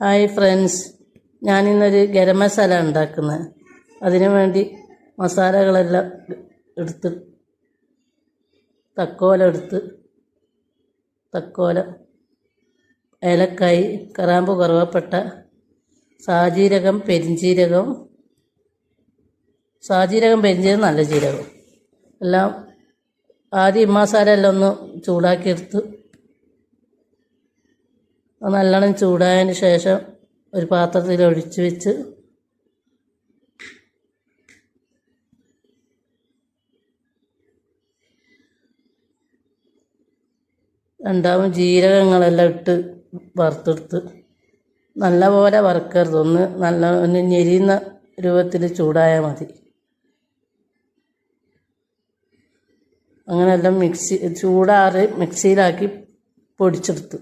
Hi friends, ഞാനിന്നൊരു garam masala ഉണ്ടാക്കുന്നത്. അതിനു വേണ്ടി മസാലകളെല്ലാം എടുത്ത് തക്കോല, ഏലക്കായ്, കറാമ്പ്, കറുവപ്പട്ട, സാജീരകം, പെരിഞ്ജീരകം, നല്ല ജീരകം എല്ലാം ആദ്യം മസാല എല്ലാം ഒന്ന് ചൂടാക്കിയെടുത്ത് നല്ലോണം ചൂടായതിന് ശേഷം ഒരു പാത്രത്തിൽ ഒഴിച്ച് വെച്ച് രണ്ടാമത് ജീരകങ്ങളെല്ലാം ഇട്ട് വറുത്തെടുത്ത് നല്ലപോലെ വറുക്കരുത്, ഒന്ന് ഞെരിയുന്ന രൂപത്തിൽ ചൂടായാൽ മതി. അങ്ങനെയെല്ലാം മിക്സിയിലാക്കി പൊടിച്ചെടുത്ത്